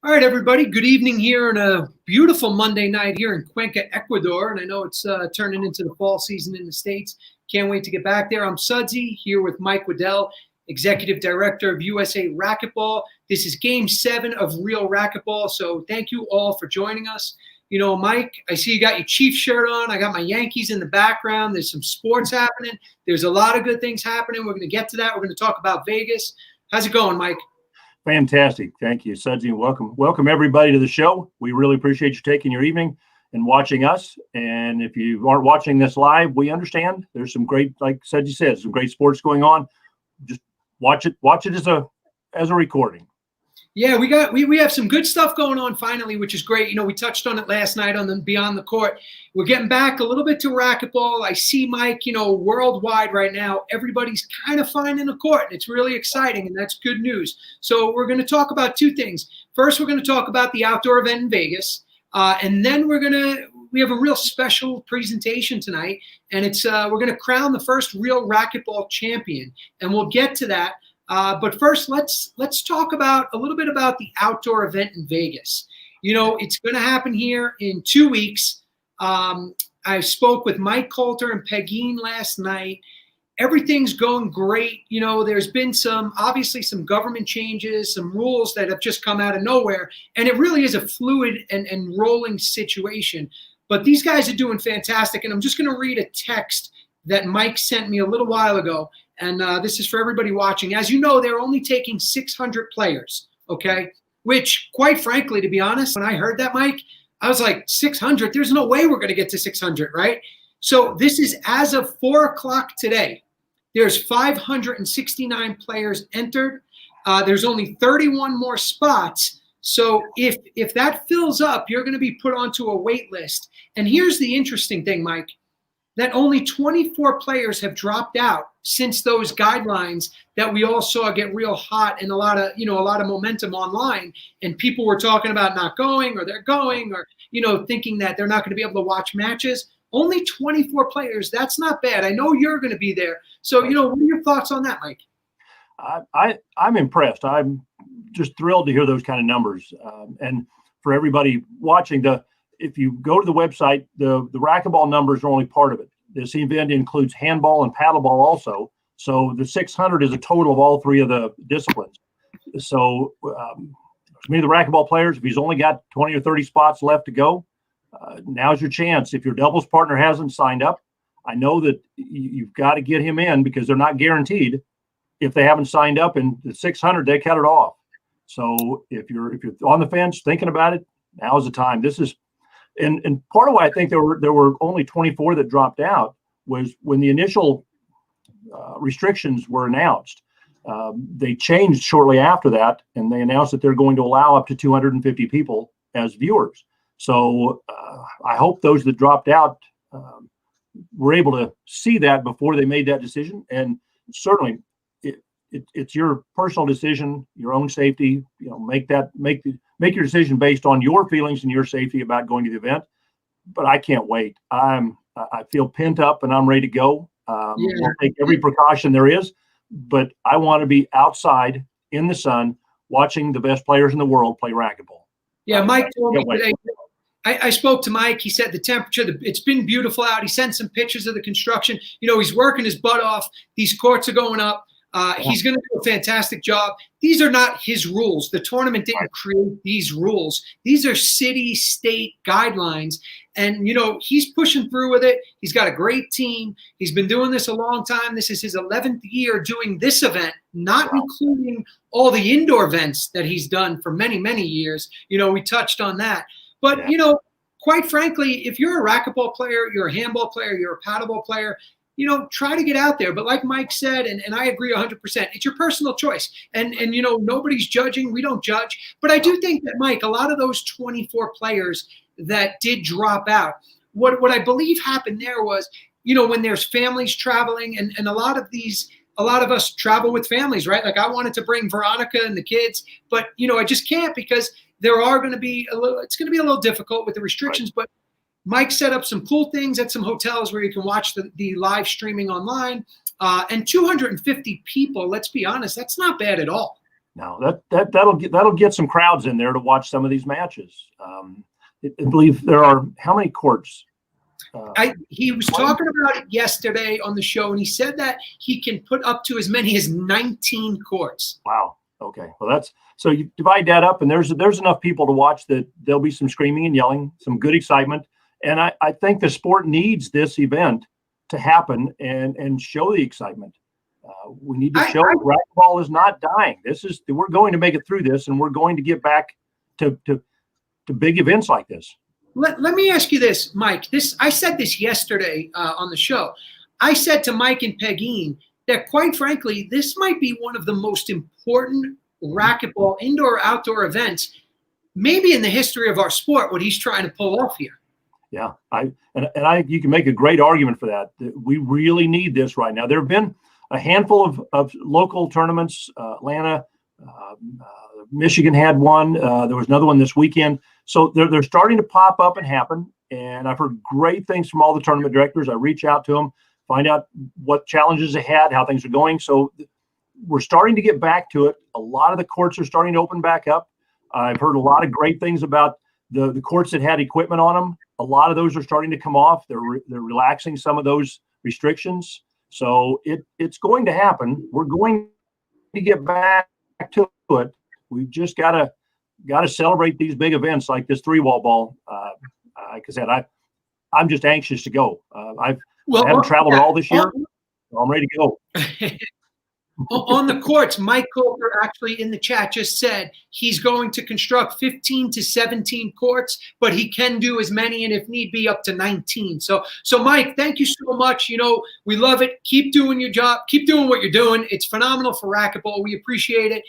All right, everybody. Good evening here on a beautiful Monday night here in Cuenca, Ecuador. And I know it's turning into the fall season in the States. Can't wait to get back there. I'm Sudsy here with Mike Wedel, Executive Director of USA Racquetball. This is Game 7 of Real Racquetball. So thank you all for joining us. You know, Mike, I see you got your Chiefs shirt on. I got my Yankees in the background. There's some sports happening. There's a lot of good things happening. We're going to get to that. We're going to talk about Vegas. How's it going, Mike? Fantastic. Thank you, Sudsy. Welcome everybody to the show. We really appreciate you taking your evening and watching us. And if you aren't watching this live, we understand. There's some great, like Sudsy says, some great sports going on. Just watch it as a recording. Yeah, we have some good stuff going on finally, which is great. You know, we touched on it last night on the Beyond the Court. We're getting back a little bit to racquetball. I see, Mike, you know, worldwide right now, everybody's kind of finding a court. It's really exciting, and that's good news. So we're going to talk about two things. First, we're going to talk about the outdoor event in Vegas, and then we have a real special presentation tonight, and it's we're going to crown the first real racquetball champion, and we'll get to that. But first, let's talk about a little bit about the outdoor event in Vegas. You know, it's going to happen here in 2 weeks. I spoke with Mike Coulter and Pegeen last night. Everything's going great. You know, there's been obviously some government changes, some rules that have just come out of nowhere. And it really is a fluid and rolling situation. But these guys are doing fantastic. And I'm just going to read a text that Mike sent me a little while ago. And this is for everybody watching. As you know, they're only taking 600 players, okay? Which, quite frankly, to be honest, when I heard that, Mike, I was like, 600? There's no way we're going to get to 600, right? So this is as of 4 o'clock today. There's 569 players entered. There's only 31 more spots. So if that fills up, you're going to be put onto a wait list. And here's the interesting thing, Mike, that only 24 players have dropped out since those guidelines that we all saw get real hot and a lot of momentum online, and people were talking about not going, or they're going, or thinking that they're not going to be able to watch matches. Only 24 players. That's not bad. I know you're going to be there. So, what are your thoughts on that, Mike? I'm impressed. I'm just thrilled to hear those kind of numbers. And for everybody watching, if you go to the website, the racquetball numbers are only part of it. This event includes handball and paddleball also. So the 600 is a total of all three of the disciplines. So to me, the racquetball players, if he's only got 20 or 30 spots left to go, now's your chance. If your doubles partner hasn't signed up, I know that you've got to get him in, because they're not guaranteed. If they haven't signed up in the 600, they cut it off. So if you're on the fence thinking about it, now's the time. This is And part of why I think there were only 24 that dropped out was when the initial restrictions were announced. They changed shortly after that, and they announced that they're going to allow up to 250 people as viewers. So I hope those that dropped out were able to see that before they made that decision. And certainly, it's your personal decision, your own safety. Make your decision based on your feelings and your safety about going to the event. But I can't wait. I feel pent up and I'm ready to go. We'll take every precaution there is, but I want to be outside in the sun watching the best players in the world play racquetball. Yeah, Mike told me today. I spoke to Mike. He said the temperature, it's been beautiful out. He sent some pictures of the construction. He's working his butt off. These courts are going up. He's going to do a fantastic job. These are not his rules. The tournament didn't create these rules. These are city, state guidelines. And, he's pushing through with it. He's got a great team. He's been doing this a long time. This is his 11th year doing this event, not including all the indoor events that he's done for many, many years. We touched on that. But, quite frankly, if you're a racquetball player, you're a handball player, you're a paddleball player, try to get out there. But like Mike said, and I agree 100%, it's your personal choice. And nobody's judging. We don't judge. But I do think that, Mike, a lot of those 24 players that did drop out, what I believe happened there was, when there's families traveling, and a lot of us travel with families, right? Like I wanted to bring Veronica and the kids, but, I just can't, because it's going to be a little difficult with the restrictions. Right. But Mike set up some cool things at some hotels where you can watch the live streaming online. And 250 people, let's be honest, that's not bad at all. No, that'll get some crowds in there to watch some of these matches. I believe there are how many courts? He was talking about it yesterday on the show, and he said that he can put up to as many as 19 courts. Wow. Okay. Well, so you divide that up, and there's enough people to watch that there'll be some screaming and yelling, some good excitement. And I think the sport needs this event to happen and show the excitement. We need to show racquetball is not dying. We're going to make it through this, and we're going to get back to big events like this. Let me ask you this, Mike. I said this yesterday on the show. I said to Mike and Pegeen that, quite frankly, this might be one of the most important racquetball indoor-outdoor events, maybe in the history of our sport, what he's trying to pull off here. Yeah, you can make a great argument for that. We really need this right now. There have been a handful of local tournaments. Atlanta, Michigan had one. There was another one this weekend. So they're starting to pop up and happen. And I've heard great things from all the tournament directors. I reach out to them, find out what challenges they had, how things are going. So we're starting to get back to it. A lot of the courts are starting to open back up. I've heard a lot of great things about the courts that had equipment on them. A lot of those are starting to come off. They're relaxing some of those restrictions. So it's going to happen. We're going to get back to it. We've just got to celebrate these big events like this 3-wall ball. Like I said, I'm just anxious to go. I haven't traveled at all this year. So I'm ready to go. On the courts, Mike Coulter actually in the chat just said he's going to construct 15 to 17 courts, but he can do as many and if need be up to 19. So Mike, thank you so much. We love it. Keep doing your job. Keep doing what you're doing. It's phenomenal for racquetball. We appreciate it.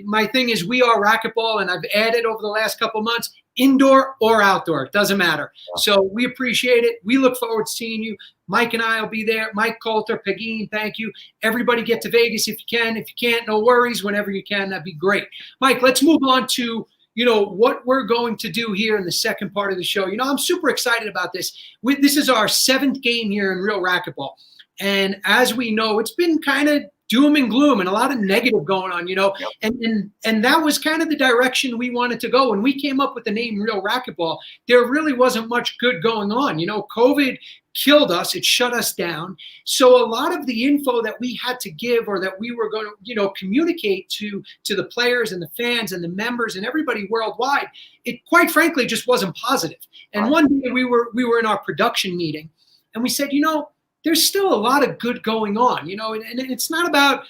My thing is we are racquetball, and I've added over the last couple of months, indoor or outdoor, it doesn't matter. So we appreciate it. We look forward to seeing you. Mike and I will be there. Mike Coulter, Pegeen, thank you. Everybody get to Vegas if you can. If you can't, no worries. Whenever you can, that'd be great. Mike, let's move on to what we're going to do here in the second part of the show. I'm super excited about this. This is our 7th game here in Real Racquetball. And as we know, it's been kind of doom and gloom and a lot of negative going on, Yep. and that was kind of the direction we wanted to go. When we came up with the name Real Racquetball, there really wasn't much good going on. COVID killed us. It shut us down. So a lot of the info that we had to give, or that we were going to, communicate to the players and the fans and the members and everybody worldwide, it quite frankly just wasn't positive. And one day we were in our production meeting, and we said, there's still a lot of good going on, and it's not about,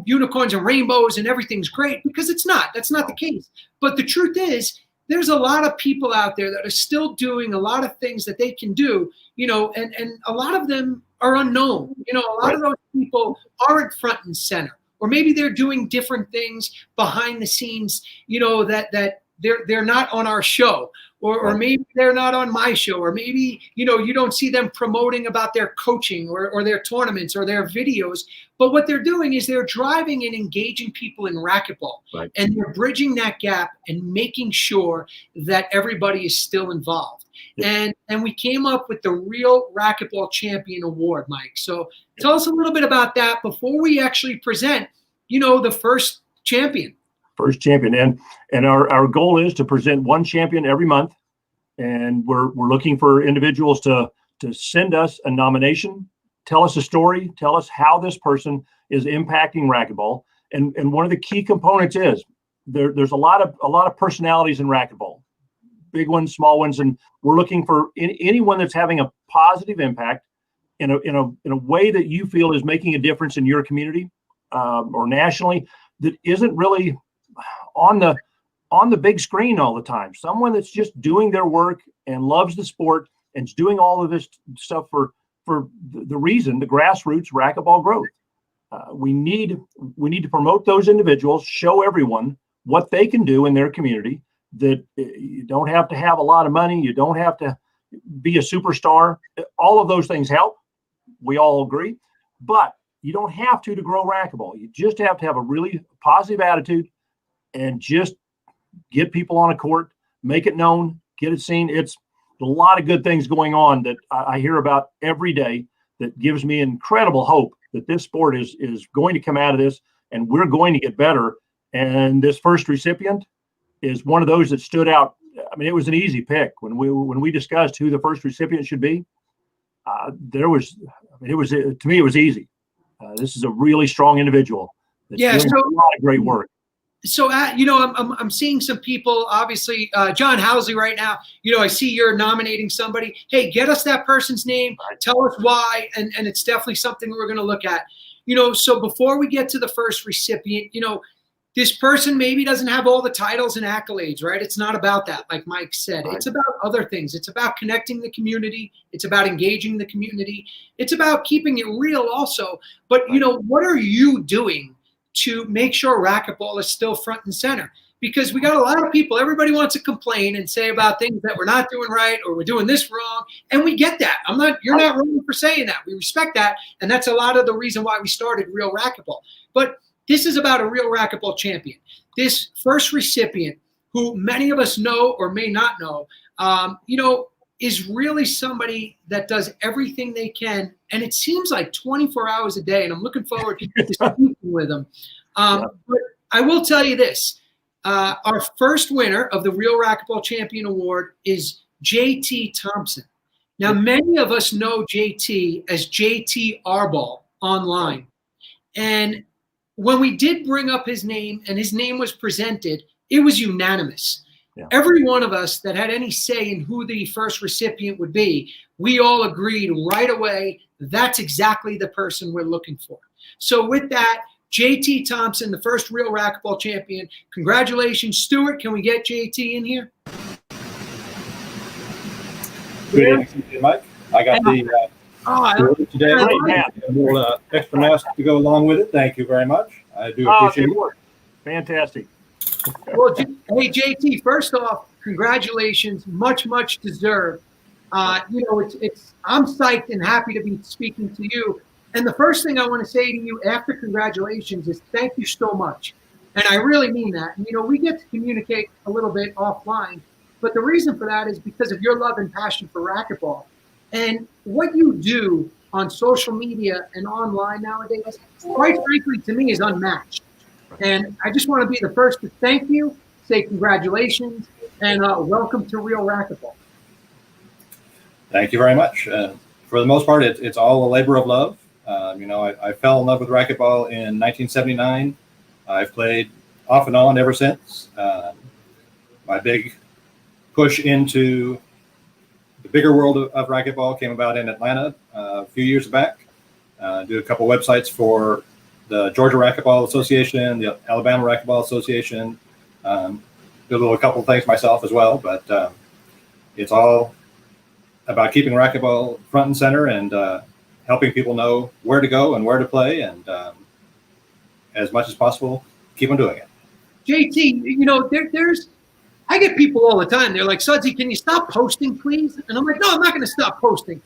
unicorns and rainbows and everything's great, because it's not. That's not the case. But the truth is, there's a lot of people out there that are still doing a lot of things that they can do, and a lot of them are unknown. A lot of those people aren't front and center, or maybe they're doing different things behind the scenes, that they're not on our show. Or maybe they're not on my show, or maybe, you don't see them promoting about their coaching or their tournaments or their videos. But what they're doing is they're driving and engaging people in racquetball. Right. And they're bridging that gap and making sure that everybody is still involved. Yeah. And we came up with the Real Racquetball Champion Award, Mike. So tell us a little bit about that before we actually present, the first champion. First champion, and our goal is to present one champion every month, and we're looking for individuals to send us a nomination, tell us a story, tell us how this person is impacting racquetball, and one of the key components is there's a lot of personalities in racquetball, big ones, small ones, and we're looking for anyone that's having a positive impact in a way that you feel is making a difference in your community or nationally, that isn't really on the big screen all the time. Someone that's just doing their work and loves the sport and is doing all of this stuff for the reason, the grassroots racquetball growth. We need to promote those individuals, show everyone what they can do in their community, that you don't have to have a lot of money. You don't have to be a superstar. All of those things help. We all agree, but you don't have to grow racquetball. You just have to have a really positive attitude and just get people on a court, make it known, get it seen. It's a lot of good things going on that I hear about every day that gives me incredible hope that this sport is going to come out of this, and we're going to get better And this first recipient is one of those that stood out. I mean, it was an easy pick when we discussed who the first recipient should be. To me, it was easy. This is a really strong individual that's doing a lot of great work. So, I'm seeing some people, obviously, John Housley right now, I see you're nominating somebody. Hey, get us that person's name, tell us why, and it's definitely something we're going to look at. So before we get to the first recipient, this person maybe doesn't have all the titles and accolades, right? It's not about that, like Mike said. Right. It's about other things. It's about connecting the community. It's about engaging the community. It's about keeping it real also. But, what are you doing to make sure racquetball is still front and center? Because we got a lot of people, everybody wants to complain and say about things that we're not doing right or we're doing this wrong. And we get that. You're not wrong for saying that. We respect that. And that's a lot of the reason why we started Real Racquetball. But this is about a real racquetball champion. This first recipient, who many of us know or may not know, is really somebody that does everything they can. And it seems like 24 hours a day. And I'm looking forward to speaking with them. But I will tell you this. Our first winner of the Real Racquetball Champion Award is JT Thompson. Now, many of us know JT as JT Arball online. And when we did bring up his name and his name was presented, it was unanimous. Yeah. Every one of us that had any say in who the first recipient would be, we all agreed right away, that's exactly the person we're looking for. So with that, JT Thompson, the first Real Racquetball Champion. Congratulations, Stuart. Can we get JT in here? Good evening, Mike. I got the today and more extra mask to go along with it. Thank you very much. I do appreciate it. Fantastic. Well, hey, JT, first off, congratulations. Much, much deserved. I'm psyched and happy to be speaking to you. And the first thing I want to say to you after congratulations is thank you so much. And I really mean that. We get to communicate a little bit offline, but the reason for that is because of your love and passion for racquetball. And what you do on social media and online nowadays, quite frankly, to me is unmatched. And I just want to be the first to thank you, say congratulations, and welcome to Real Racquetball. Thank you very much. For the most part, it's all a labor of love. I fell in love with racquetball in 1979. I've played off and on ever since. My big push into the bigger world of racquetball came about in Atlanta a few years back. Do a couple websites for the Georgia Racquetball Association, the Alabama Racquetball Association. Did a couple of things myself as well, but it's all about keeping racquetball front and center and helping people know where to go and where to play, and as much as possible, keep on doing it. JT, I get people all the time. They're like, Sudsy, can you stop posting, please? And I'm like, no, I'm not going to stop posting.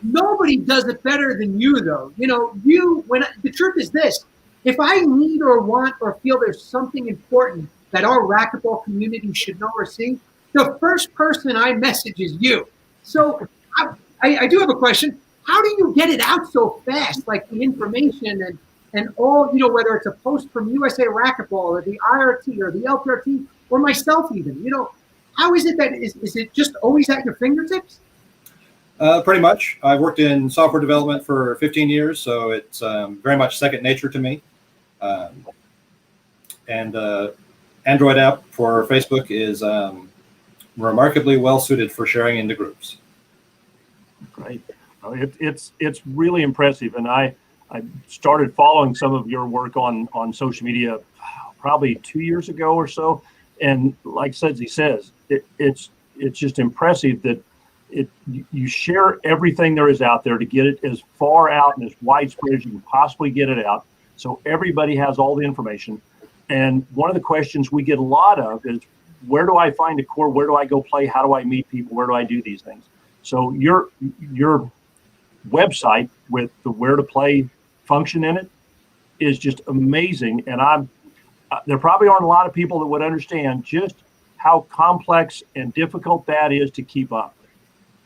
Nobody does it better than you, though. The truth is this: if I need or want or feel there's something important that our racquetball community should know or see, the first person I message is you. So I do have a question. How do you get it out so fast, like the information and all, whether it's a post from USA Racquetball or the IRT or the LPRT or myself even, how is it that, is it just always at your fingertips? Pretty much. I've worked in software development for 15 years, so it's very much second nature to me. And Android app for Facebook is remarkably well suited for sharing into groups. Great. It's really impressive, and I started following some of your work on social media probably 2 years ago or so, and like Sudsy says, it's just impressive that you share everything there is out there to get it as far out and as widespread as you can possibly get it out, so everybody has all the information. And one of the questions we get a lot of is, where do I find a court? Where do I go play? How do I meet people? Where do I do these things? So your website with the where to play function in it is just amazing. And there probably aren't a lot of people that would understand just how complex and difficult that is to keep up.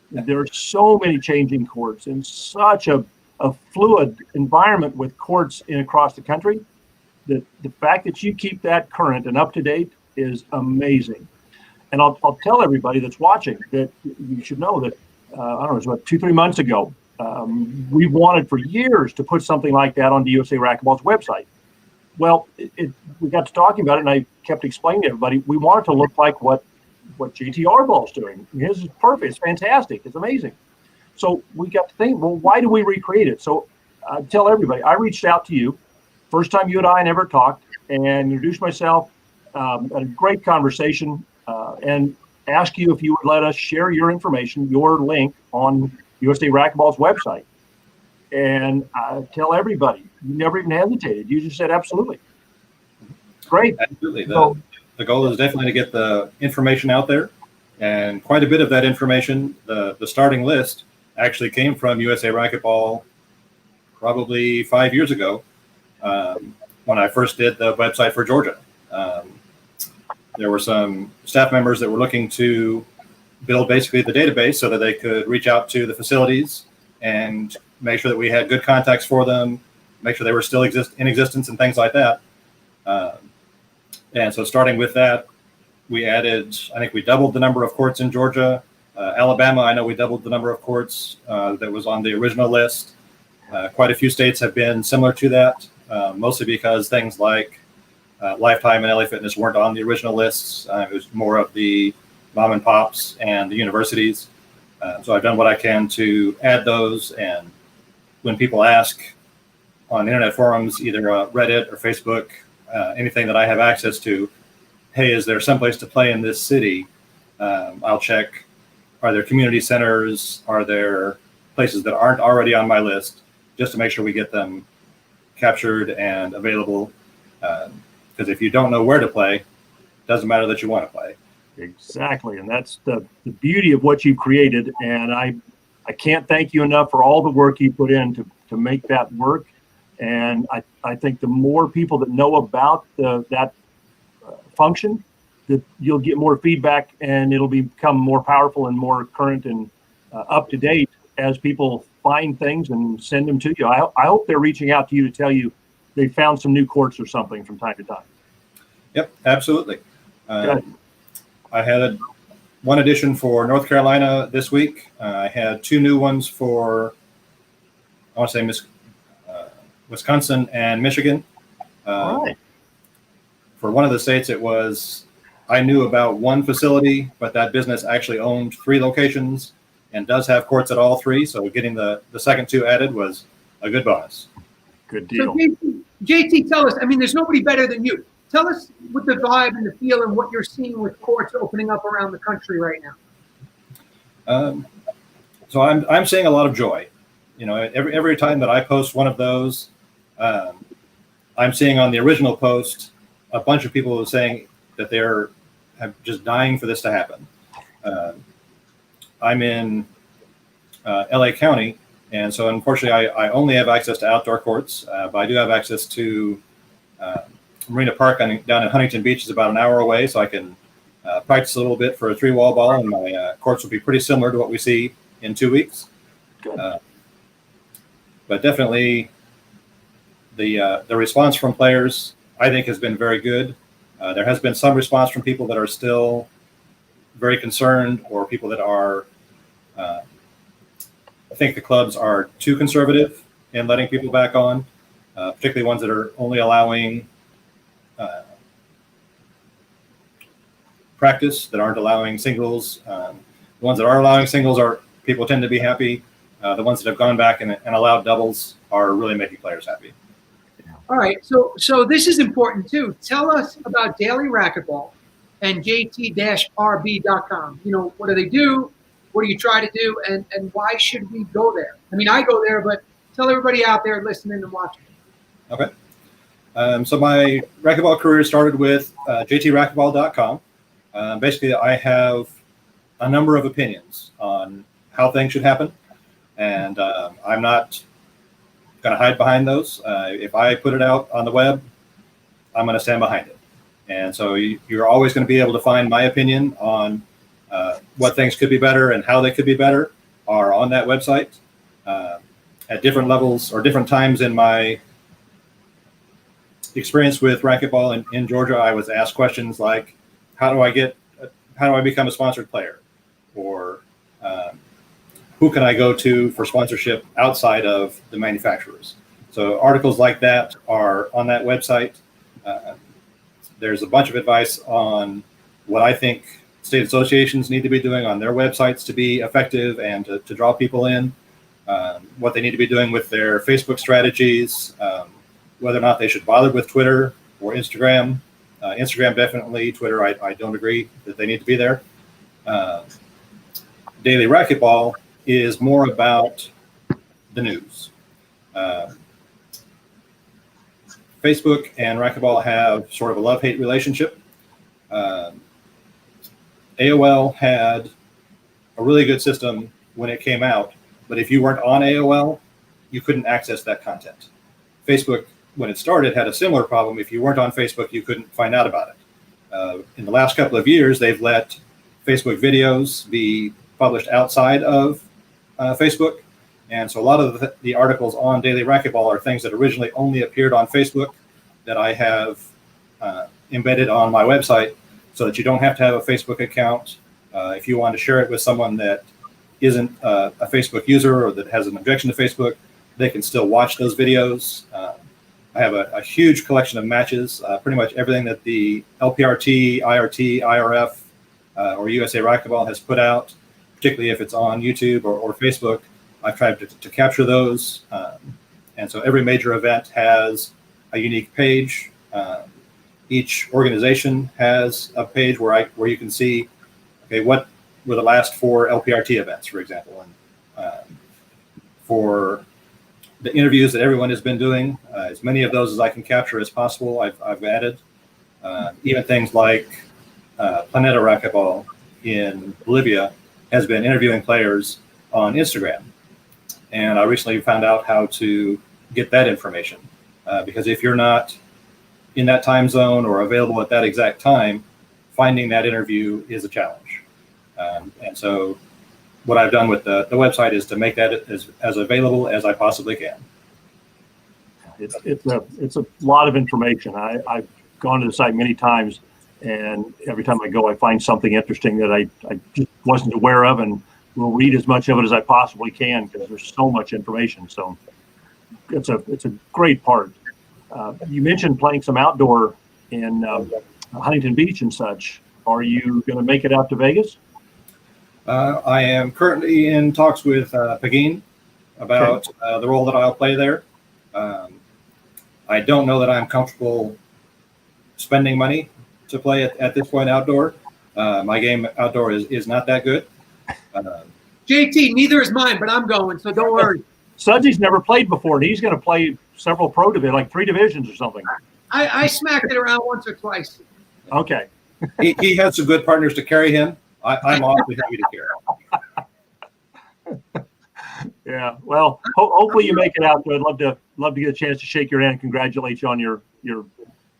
There are so many changing courts and such a fluid environment with courts across the country the fact that you keep that current and up to date is amazing. And I'll tell everybody that's watching that you should know that, I don't know, it was about 2-3 months ago, we wanted for years to put something like that on the USA Racquetball's website. Well, we got to talking about it, and I kept explaining to everybody, we want it to look like what JTR Ball's doing. His is perfect. It's fantastic. It's amazing. So we got to think, well, why do we recreate it? So I tell everybody, I reached out to you, first time you and I never talked, and introduced myself, had a great conversation, and asked you if you would let us share your information, your link on USA Racquetball's website. And I tell everybody, you never even hesitated. You just said, absolutely. Great. Absolutely. The goal is definitely to get the information out there. And quite a bit of that information, the starting list, actually came from USA Racquetball probably 5 years ago, when I first did the website for Georgia. There were some staff members that were looking to build basically the database so that they could reach out to the facilities and make sure that we had good contacts for them, make sure they were still in existence and things like that. And so starting with that, we added, I think we doubled the number of courts in Georgia. Alabama, I know we doubled the number of courts that was on the original list. Quite a few states have been similar to that, mostly because things like Lifetime and LA Fitness weren't on the original lists. It was more of the mom and pops and the universities. So I've done what I can to add those. And when people ask on internet forums, either Reddit or Facebook, anything that I have access to, hey, is there someplace to play in this city? I'll check, are there community centers? Are there places that aren't already on my list, just to make sure we get them captured and available? Because if you don't know where to play, it doesn't matter that you want to play. Exactly. And that's the beauty of what you've created. And I can't thank you enough for all the work you put in to make that work. And I think the more people that know about that function, that you'll get more feedback, and it'll become more powerful and more current and up to date as people find things and send them to you. I hope they're reaching out to you to tell you they found some new courts or something from time to time. Yep, absolutely. I had one edition for North Carolina this week. I had 2 new ones for, I want to say, Wisconsin and Michigan. All right. For one of the states, it was, I knew about one facility, but that business actually owned 3 locations and does have courts at all 3. So getting the second 2 added was a good bonus. Good deal. So JT, tell us, I mean, there's nobody better than you. Tell us what the vibe and the feel and what you're seeing with courts opening up around the country right now. So I'm seeing a lot of joy. You know, every time that I post one of those, I'm seeing on the original post a bunch of people saying that they're just dying for this to happen. I'm in LA County, and so unfortunately I only have access to outdoor courts, but I do have access to Marina Park down in Huntington Beach is about an hour away, so I can practice a little bit for a 3-wall ball, and my courts will be pretty similar to what we see in 2 weeks. Good. But definitely the response from players, I think, has been very good. There has been some response from people that are still very concerned, or people that are, I think the clubs are too conservative in letting people back on, particularly ones that are only allowing practice, that aren't allowing singles. The ones that are allowing singles are people tend to be happy. The ones that have gone back and allowed doubles are really making players happy. All right, so this is important too. Tell us about Daily Racquetball and jt-rb.com. You know, what do they do? What do you try to do? And why should we go there? I mean, I go there, but tell everybody out there listening and watching. Okay. So my racquetball career started with jtracquetball.com. Basically, I have a number of opinions on how things should happen, and I'm not going to hide behind those. If I put it out on the web, I'm going to stand behind it. And so you're always going to be able to find my opinion on what things could be better and how they could be better are on that website at different levels or different times in my experience with racquetball in Georgia, I was asked questions like, how do I become a sponsored player? Or who can I go to for sponsorship outside of the manufacturers? So articles like that are on that website. There's a bunch of advice on what I think state associations need to be doing on their websites to be effective and to draw people in, what they need to be doing with their Facebook strategies, whether or not they should bother with Twitter or Instagram. Instagram definitely, Twitter I don't agree that they need to be there. Daily Racquetball is more about the news. Facebook and racquetball have sort of a love-hate relationship. AOL had a really good system when it came out, but if you weren't on AOL, you couldn't access that content. Facebook, when it started, had a similar problem. If you weren't on Facebook, you couldn't find out about it. In the last couple of years, they've let Facebook videos be published outside of Facebook. And so a lot of the articles on Daily Racquetball are things that originally only appeared on Facebook that I have embedded on my website so that you don't have to have a Facebook account. If you want to share it with someone that isn't a Facebook user or that has an objection to Facebook, they can still watch those videos. I have a huge collection of matches, pretty much everything that the LPRT, IRT, IRF, or USA Racquetball has put out, particularly if it's on YouTube or Facebook. I've tried to capture those. And so every major event has a unique page. Each organization has a page where you can see, okay, what were the last 4 LPRT events, for example. And for the interviews that everyone has been doing, as many of those as I can capture as possible, I've added. Even things like Planeta Racquetball in Bolivia has been interviewing players on Instagram. And I recently found out how to get that information. Because if you're not in that time zone or available at that exact time, finding that interview is a challenge. And so what I've done with the website is to make that as available as I possibly can. It's a lot of information. I've gone to the site many times, and every time I go, I find something interesting that I just wasn't aware of, and will read as much of it as I possibly can because there's so much information. So it's a great part. You mentioned playing some outdoor in Huntington Beach and such. Are you going to make it out to Vegas? I am currently in talks with Pagin about the role that I'll play there. I don't know that I'm comfortable spending money to play at this point outdoor. My game outdoor is not that good. JT, neither is mine, but I'm going, so don't worry. Sudsy's never played before, and he's going to play several pro divisions, like 3 divisions or something. I smacked it around once or twice. Okay. He has some good partners to carry him. I'm awfully happy to carry. Yeah. Well, hopefully you make it out there. I'd love to get a chance to shake your hand and congratulate you on your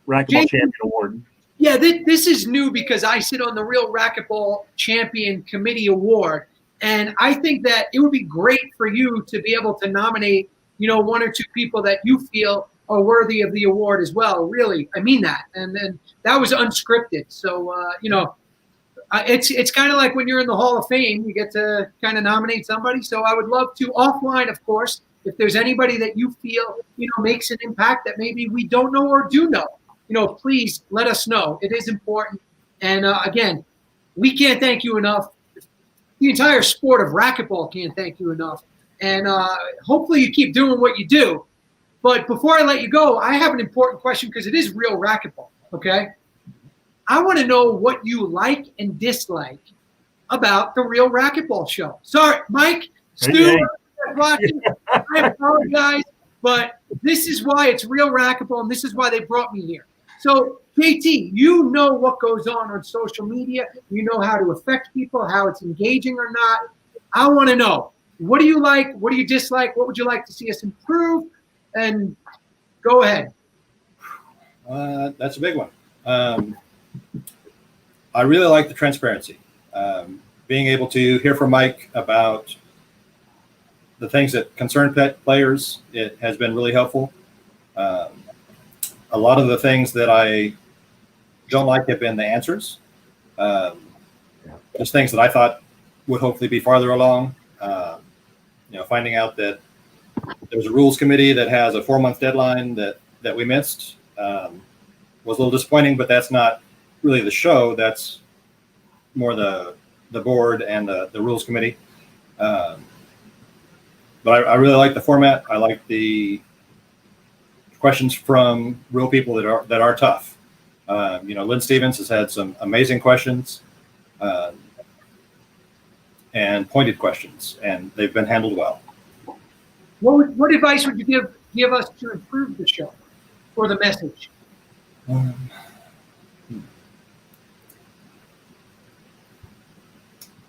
Racquetball Champion Award. Yeah, this is new because I sit on the Real Racquetball Champion Committee Award, and I think that it would be great for you to be able to nominate, 1 or 2 people that you feel are worthy of the award as well. Really, I mean that. And then that was unscripted, so it's kind of like when you're in the Hall of Fame, you get to kind of nominate somebody. So I would love to offline, of course, if there's anybody that you feel makes an impact that maybe we don't know or do know. Please let us know. It is important. And again, we can't thank you enough. The entire sport of racquetball can't thank you enough. And hopefully you keep doing what you do. But before I let you go, I have an important question because it is Real Racquetball, okay? I want to know what you like and dislike about the Real Racquetball show. Sorry, Mike, Stu, watching. I apologize, but this is why it's Real Racquetball, and this is why they brought me here. So, JT, you know what goes on social media. You know how to affect people, how it's engaging or not. I want to know, what do you like? What do you dislike? What would you like to see us improve? And go ahead. That's a big one. I really like the transparency. Being able to hear from Mike about the things that concern players, it has been really helpful. a lot of the things that I don't like have been the answers. Just things that I thought would hopefully be farther along. Finding out that there's a rules committee that has a 4-month deadline that we missed was a little disappointing, but that's not really the show. That's more the board and the rules committee. But I really like the format. I like the questions from real people that are tough. Lynn Stevens has had some amazing questions and pointed questions, and they've been handled well. What advice would you give us to improve the show or the message?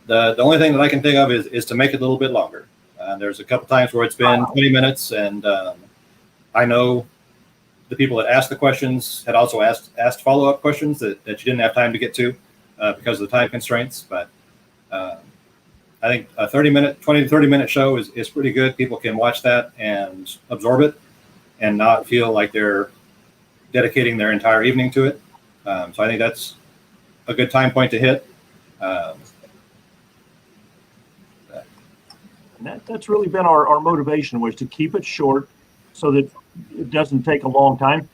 The only thing that I can think of is to make it a little bit longer. There's a couple times where it's been 20 minutes, and I know the people that asked the questions had also asked follow-up questions that you didn't have time to get to because of the time constraints. But I think a 20 to 30 minute show is pretty good. People can watch that and absorb it and not feel like they're dedicating their entire evening to it. So I think that's a good time point to hit. And that's really been our motivation, was to keep it short so that it doesn't take a long time.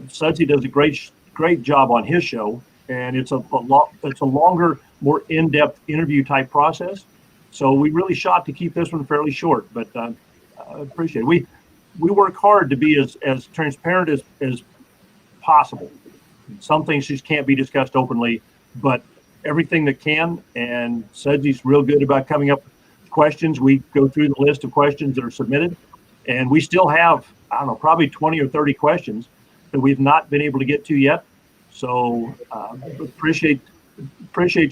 Sudsy does a great job on his show, and it's a longer, more in-depth interview type process. So we really shot to keep this one fairly short, but I appreciate it. We work hard to be as transparent as possible. Some things just can't be discussed openly, but everything that can, and Sudsy's real good about coming up with questions. We go through the list of questions that are submitted, and we still have, I don't know, probably 20 or 30 questions that we've not been able to get to yet. So appreciate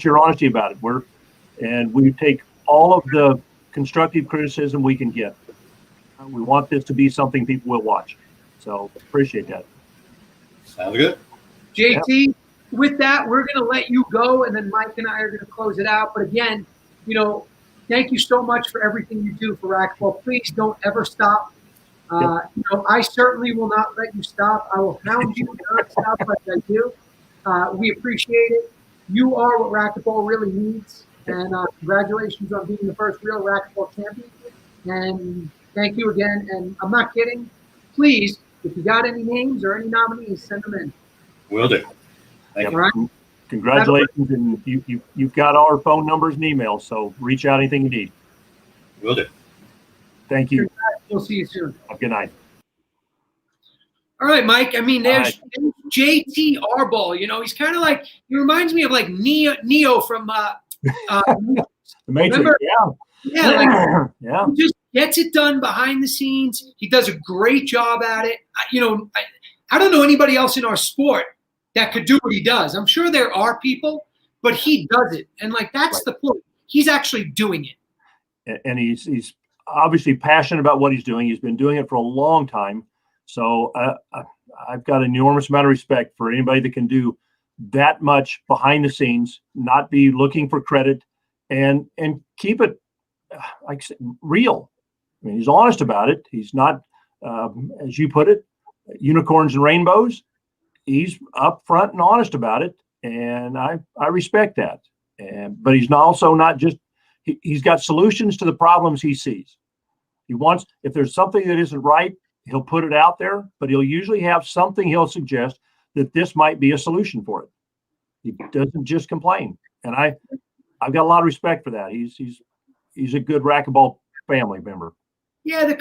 your honesty about it. We take all of the constructive criticism we can get. We want this to be something people will watch. So appreciate that. Sounds good. JT, with that, we're going to let you go, and then Mike and I are going to close it out. But again, thank you so much for everything you do for Racquetball. Please don't ever stop. I certainly will not let you stop. I will hound you not stop like I do. We appreciate it. You are what Racquetball really needs. And congratulations on being the first real Racquetball champion. And thank you again. And I'm not kidding. Please, if you got any names or any nominees, send them in. Will do. Thank you. All right. Congratulations, and you've got our phone numbers and emails, so reach out anything you need. Will do. Thank you. We'll see you soon. Good night. All right, Mike. I mean, there's JT Arball. He's kind of like, he reminds me of like Neo from The Matrix. remember? Yeah. He just gets it done behind the scenes. He does a great job at it. I don't know anybody else in our sport that could do what he does. I'm sure there are people, but he does it. And that's the point. He's actually doing it. And he's obviously passionate about what he's doing. He's been doing it for a long time. So I've got an enormous amount of respect for anybody that can do that much behind the scenes, not be looking for credit, and keep it like real. I mean, he's honest about it. He's not, as you put it, unicorns and rainbows. He's upfront and honest about it, and I respect that. But he's also not just. He's got solutions to the problems he sees. He wants, if there's something that isn't right, he'll put it out there, but he'll usually have something he'll suggest that this might be a solution for it. He doesn't just complain, and I've got a lot of respect for that. He's a good Racquetball family member. Yeah, the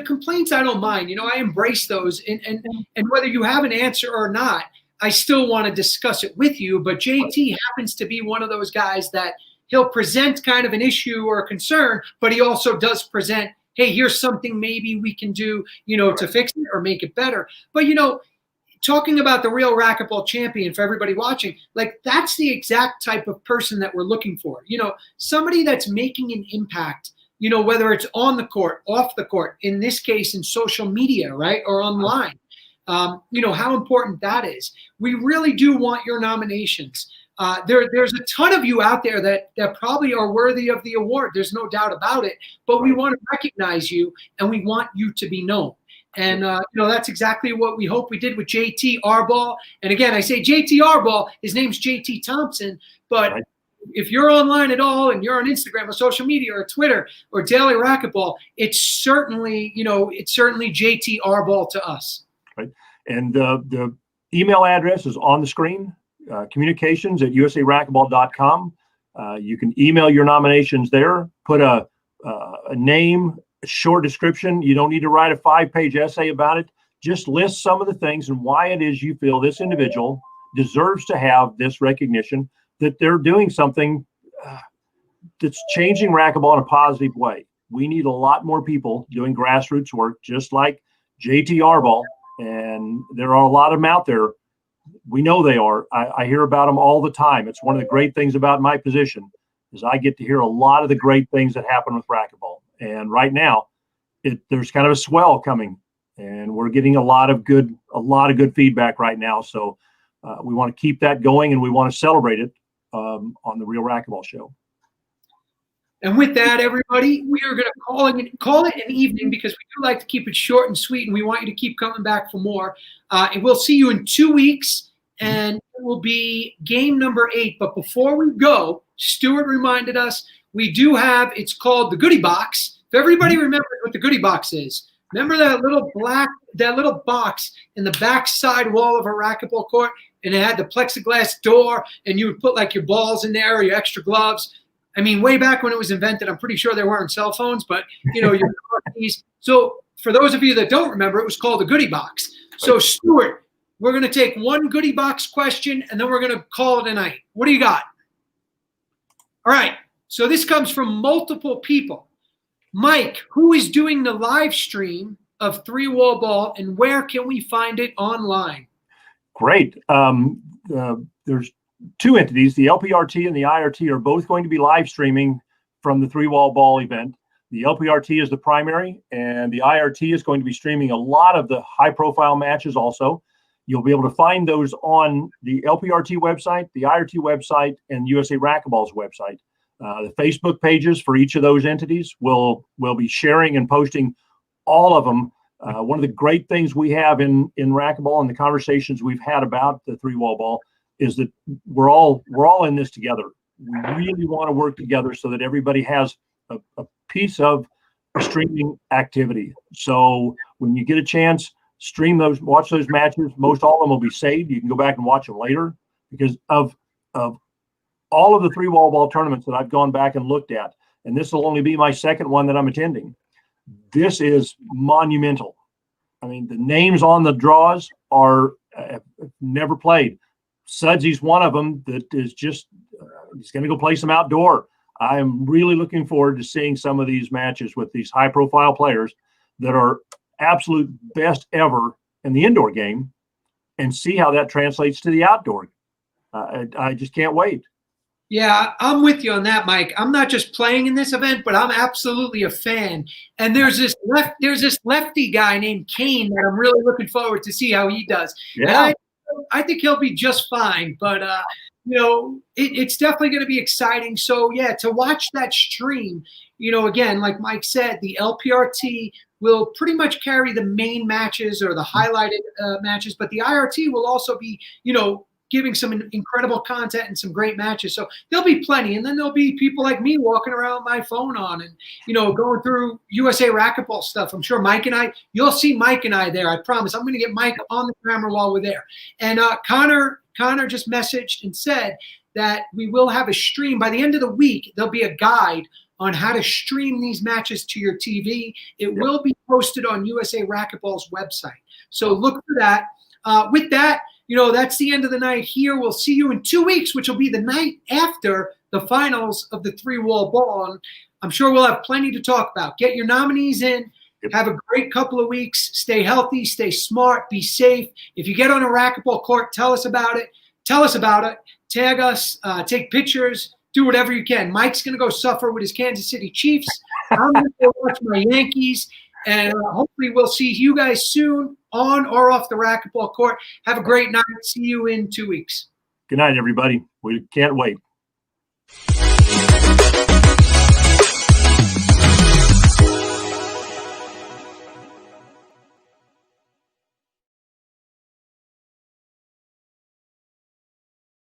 complaints I don't mind. I embrace those, and whether you have an answer or not, I still want to discuss it with you. But JT happens to be one of those guys that he'll present kind of an issue or a concern, but he also does present, hey, here's something maybe we can do, to fix it or make it better. But talking about the real Racquetball champion for everybody watching, that's the exact type of person that we're looking for. Somebody that's making an impact. Whether it's on the court, off the court, in this case, in social media, right, or online, how important that is. We really do want your nominations. There's a ton of you out there that probably are worthy of the award. There's no doubt about it. But we want to recognize you, and we want you to be known. And, that's exactly what we hope we did with JT Arball. And again, I say JT Arball, his name's JT Thompson, but Right. if you're online at all and you're on Instagram or social media or Twitter or Daily Racquetball, it's certainly JT Arball to us. Right. And the email address is on the screen, communications@usaracquetball.com. You can email your nominations there, put a name, a short description. You don't need to write a 5-page essay about it. Just list some of the things and why it is you feel this individual deserves to have this recognition, that they're doing something that's changing racquetball in a positive way. We need a lot more people doing grassroots work, just like JT Arball, and there are a lot of them out there. We know they are. I hear about them all the time. It's one of the great things about my position is I get to hear a lot of the great things that happen with racquetball. And right now, there's kind of a swell coming, and we're getting a lot of good feedback right now. So we want to keep that going, and we want to celebrate it on the Real Racquetball Show. And with that, everybody, we are going to call it an evening because we do like to keep it short and sweet, and we want you to keep coming back for more. And we'll see you in 2 weeks, and it will be game number 8. But before we go, Stuart reminded us we do have, it's called the Goodie Box. If everybody remembers what the Goodie Box is, remember that little box in the back side wall of a racquetball court, and it had the plexiglass door, and you would put like your balls in there or your extra gloves. I mean, way back when it was invented, I'm pretty sure there weren't cell phones, but, your car keys. So for those of you that don't remember, it was called a Goodie Box. So, Stuart, we're going to take one Goodie Box question, and then we're going to call it a night. What do you got? All right. So this comes from multiple people. Mike, who is doing the live stream of 3-Wall Ball, and where can we find it online? Great. There's 2 entities, the LPRT and the IRT, are both going to be live streaming from the 3-Wall Ball event. The LPRT is the primary, and the IRT is going to be streaming a lot of the high-profile matches also. You'll be able to find those on the LPRT website, the IRT website, and USA Racquetball's website. The Facebook pages for each of those entities will be sharing and posting all of them. One of the great things we have in racquetball and the conversations we've had about the 3-Wall Ball is that we're all in this together. We really want to work together so that everybody has a piece of streaming activity. So when you get a chance, stream those, watch those matches. Most all of them will be saved. You can go back and watch them later, because of all of the 3-Wall Ball tournaments that I've gone back and looked at, and this will only be my second one that I'm attending. This is monumental. I mean, the names on the draws are never played. Sudsy's one of them that is just he's going to go play some outdoor. I'm really looking forward to seeing some of these matches with these high-profile players that are absolute best ever in the indoor game, and see how that translates to the outdoor. I just can't wait. Yeah, I'm with you on that, Mike. I'm not just playing in this event, but I'm absolutely a fan. And there's this lefty guy named Kane that I'm really looking forward to see how he does. Yeah. And I think he'll be just fine. But it's definitely going to be exciting. So yeah, to watch that stream, again, like Mike said, the LPRT will pretty much carry the main matches or the highlighted matches, but the IRT will also be, giving some incredible content and some great matches. So there'll be plenty. And then there'll be people like me walking around with my phone on and, going through USA Racquetball stuff. I'm sure you'll see Mike and I there. I promise. I'm going to get Mike on the camera while we're there. And Connor just messaged and said that we will have a stream by the end of the week. There'll be a guide on how to stream these matches to your TV. It will be posted on USA Racquetball's website. So look for that. With that, that's the end of the night here. We'll see you in 2 weeks, which will be the night after the finals of the 3-Wall Ball. And I'm sure we'll have plenty to talk about. Get your nominees in. Have a great couple of weeks. Stay healthy. Stay smart. Be safe. If you get on a racquetball court, tell us about it. Tag us. Take pictures. Do whatever you can. Mike's going to go suffer with his Kansas City Chiefs. I'm going to go watch my Yankees. And hopefully we'll see you guys soon on or off the racquetball court. Have a great night. See you in 2 weeks. Good night, everybody. We can't wait.